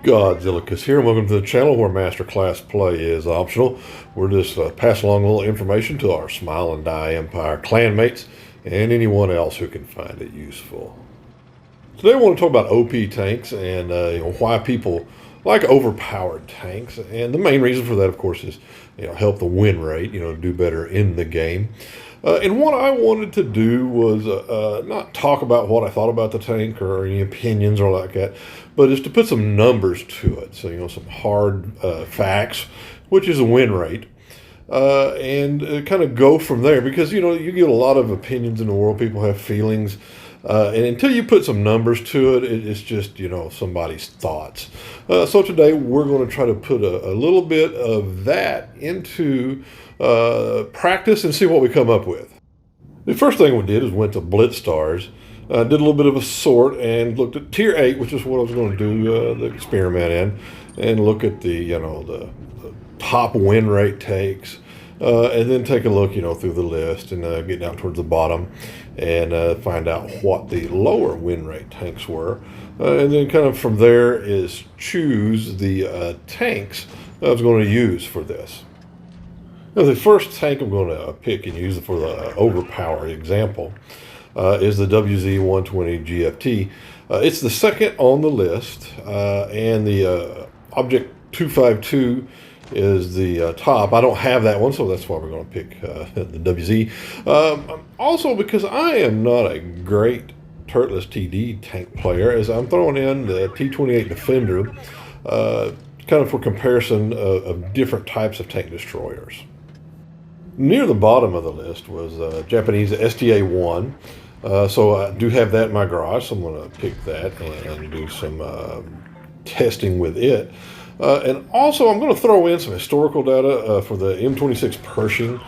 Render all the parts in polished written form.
Godzillacus here, and welcome to the channel where Masterclass play is optional. We're just passing along a little information to our Smile and Die Empire clanmates and anyone else who can find it useful. Today I want to talk about OP tanks and why people like overpowered tanks. And the main reason for that, of course, is help the win rate, do better in the game. And what I wanted to do was not talk about what I thought about the tank or any opinions or like that, but is to put some numbers to it. So, some hard facts, which is a win rate, and kind of go from there. Because, you get a lot of opinions in the world. People have feelings. And until you put some numbers to it, it's just, somebody's thoughts. So today we're going to try to put a little bit of that into practice and see what we come up with. The first thing we did is went to Blitz stars, did a little bit of a sort and looked at tier 8, which is what I was going to do the experiment in, and look at the top win rate takes. And then take a look, through the list and get down towards the bottom and find out what the lower win rate tanks were. And then kind of from there is choose the tanks I was going to use for this. Now, the first tank I'm going to pick and use for the overpowered example is the WZ-120 GFT. It's the second on the list, and the Object 252 is the top. I don't have that one, so that's why we're going to pick the WZ. Also, because I am not a great turretless TD tank player, as I'm throwing in the T-28 Defender, kind of for comparison of different types of tank destroyers. Near the bottom of the list was Japanese STA-1. So I do have that in my garage, so I'm going to pick that and do some testing with it. And also, I'm going to throw in some historical data for the M26 Pershing.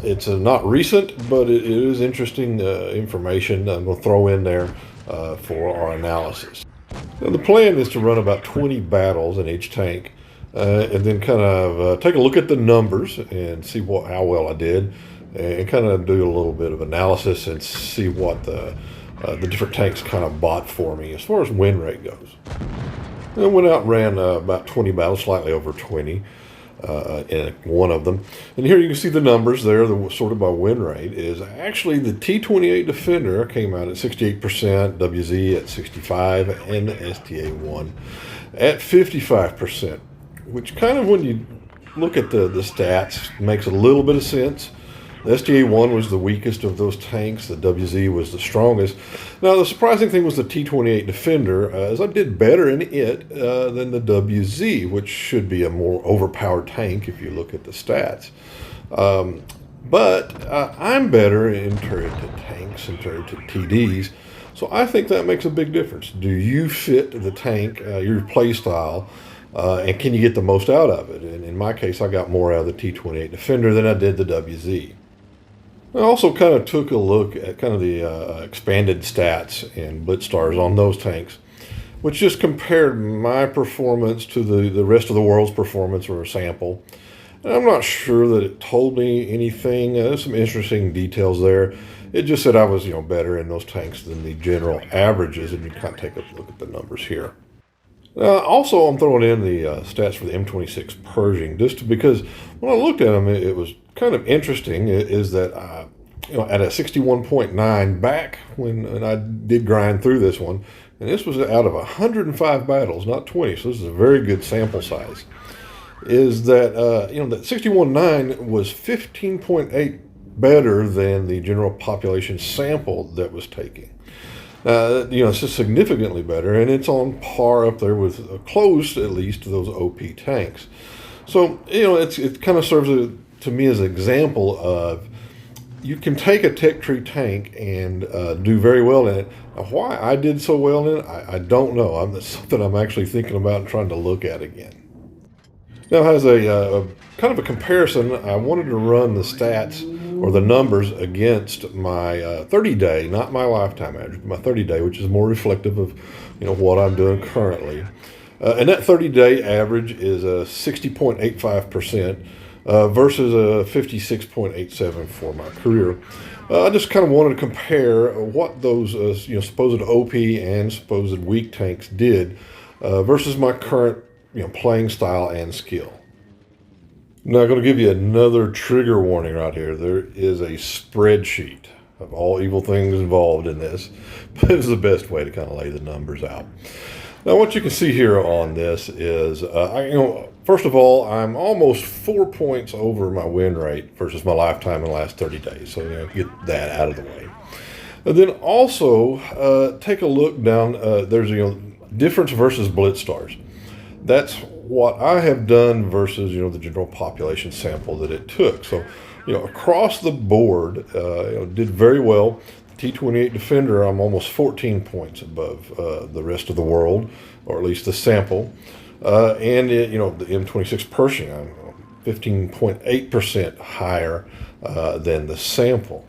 It's not recent, but it is interesting information I'm going to throw in there for our analysis. Now, the plan is to run about 20 battles in each tank, and then kind of take a look at the numbers and see how well I did, and kind of do a little bit of analysis and see what the different tanks kind of bought for me as far as win rate goes. I went out and ran about 20 battles, slightly over 20 in one of them. And here you can see the numbers there, sorted by win rate, is actually the T-28 Defender came out at 68%, WZ at 65%, and the STA-1 at 55%, which kind of, when you look at the stats, makes a little bit of sense. The STA-1 was the weakest of those tanks. The WZ was the strongest. Now, the surprising thing was the T-28 Defender, as I did better in it than the WZ, which should be a more overpowered tank if you look at the stats. But I'm better in turreted tanks and turreted TDs, so I think that makes a big difference. Do you fit the tank, your play style, and can you get the most out of it? And in my case, I got more out of the T-28 Defender than I did the WZ. I also kind of took a look at kind of the expanded stats and Blitz stars on those tanks, which just compared my performance to the rest of the world's performance or a sample. And I'm not sure that it told me anything. There's some interesting details there. It just said I was better in those tanks than the general averages, and you kind of take a look at the numbers here. Also, I'm throwing in the stats for the M26 Pershing, just because when I looked at them, it was kind of interesting, is that at a 61.9 back when I did grind through this one, and this was out of 105 battles, not 20, so this is a very good sample size, is that, that 61.9 was 15.8 better than the general population sample that was taken. It's just significantly better, and it's on par up there with close, at least, to those OP tanks. So, it kind of serves to me as an example of you can take a tech tree tank and do very well in it. Now, why I did so well in it, I don't know. That's something I'm actually thinking about and trying to look at again. Now, as a kind of a comparison, I wanted to run the stats or the numbers against my 30-day, not my lifetime average, my 30-day, which is more reflective of what I'm doing currently. And that 30-day average is a 60.85% versus a 56.87 for my career. I just kind of wanted to compare what those supposed OP and supposed weak tanks did versus my current playing style and skill. Now I'm going to give you another trigger warning right here. There is a spreadsheet of all evil things involved in this, but it's the best way to kind of lay the numbers out. Now what you can see here on this is, first of all, I'm almost 4 points over my win rate versus my lifetime in the last 30 days. So get that out of the way. And then also take a look down. There's difference versus Blitz stars. That's what I have done versus the general population sample that it took. So across the board, did very well. The T28 Defender, I'm almost 14 points above the rest of the world, or at least the sample. And the M26 Pershing, I'm 15.8% higher than the sample.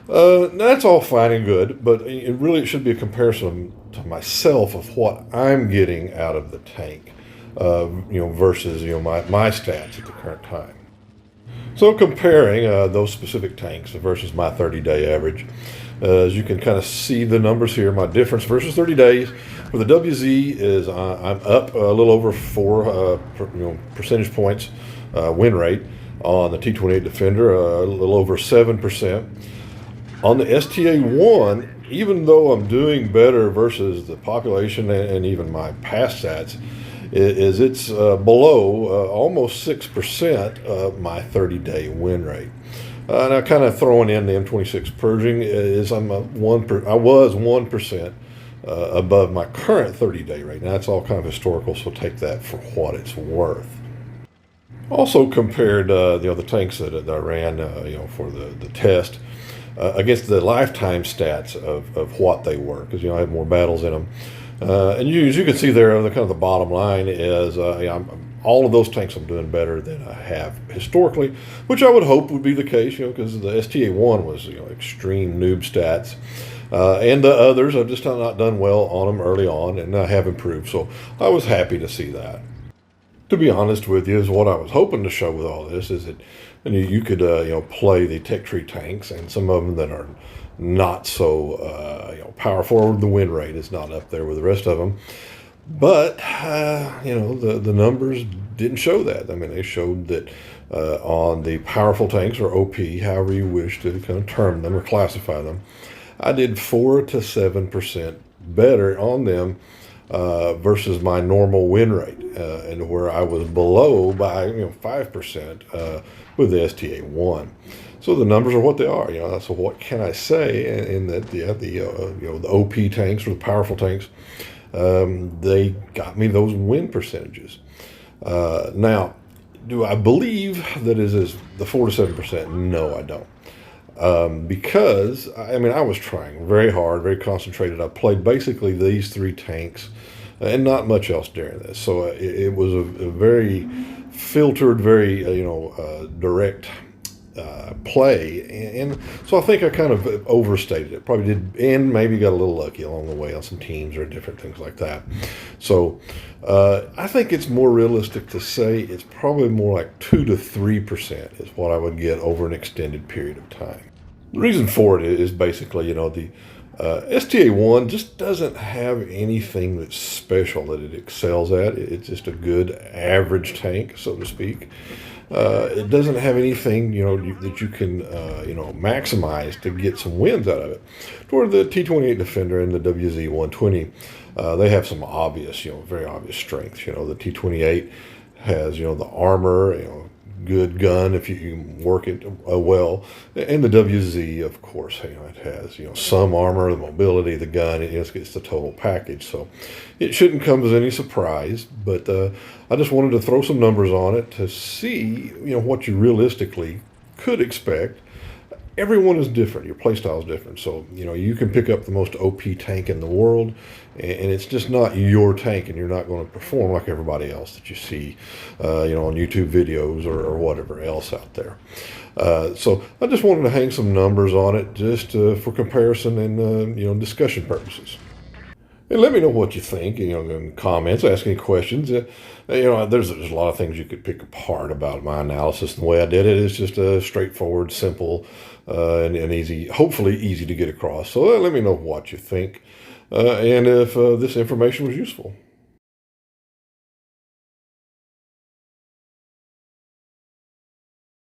That's all fine and good, but it should be a comparison to myself of what I'm getting out of the tank, versus my stats at the current time. So comparing those specific tanks versus my 30-day average, as you can kind of see the numbers here, my difference versus 30 days for the WZ is I'm up a little over 4 percentage points win rate on the T28 Defender, a little over 7%. On the STA1, even though I'm doing better versus the population and even my past stats, it's below almost 6% of my 30-day win rate. Now, kind of throwing in the M26 Pershing is I was 1% above my current 30-day rate. Now that's all kind of historical, so take that for what it's worth. Also compared the tanks that I ran for the test against the lifetime stats of what they were, because I have more battles in them. And as you can see there, the kind of the bottom line is all of those tanks I'm doing better than I have historically, which I would hope would be the case, because the STA1 was extreme noob stats, and the others I've just not done well on them early on, and I have improved. So I was happy to see that. To be honest with you, is what I was hoping to show with all this is that you could play the tech tree tanks, and some of them that are not so power forward. The win rate is not up there with the rest of them, but the numbers didn't show that. I mean, they showed that on the powerful tanks, or OP, however you wish to kind of term them or classify them, I did 4 to 7% better on them versus my normal win rate, and where I was below by 5% with the STA1. So the numbers are what they are. So what can I say? In that the OP tanks, or the powerful tanks, they got me those win percentages. Now, do I believe that it is the 4 to 7%? No, I don't. Because I was trying very hard, very concentrated. I played basically these 3 tanks and not much else during this. So it was a very filtered, very direct play, and so I think I kind of overstated it. Probably did, and maybe got a little lucky along the way on some teams or different things like that. So I think it's more realistic to say it's probably more like 2 to 3% is what I would get over an extended period of time. The reason for it is basically, the STA1 just doesn't have anything that's special that it excels at. It's just a good average tank, so to speak. It doesn't have anything, that you can, maximize to get some wins out of it. Toward the T28 Defender and the WZ120, they have some obvious, very obvious strengths. The T28 has, the armor, good gun if you work it well, and the WZ, of course, it has some armor, the mobility, the gun. It's the total package, so it shouldn't come as any surprise. But I just wanted to throw some numbers on it to see what you realistically could expect. Everyone is different. Your play style is different, so you can pick up the most OP tank in the world, and it's just not your tank, and you're not going to perform like everybody else that you see, on YouTube videos or whatever else out there. So I just wanted to hang some numbers on it, just for comparison and discussion purposes. And let me know what you think, in comments, ask any questions. There's a lot of things you could pick apart about my analysis, and the way I did it is just straightforward, simple, and easy, hopefully easy to get across. So let me know what you think, and if this information was useful.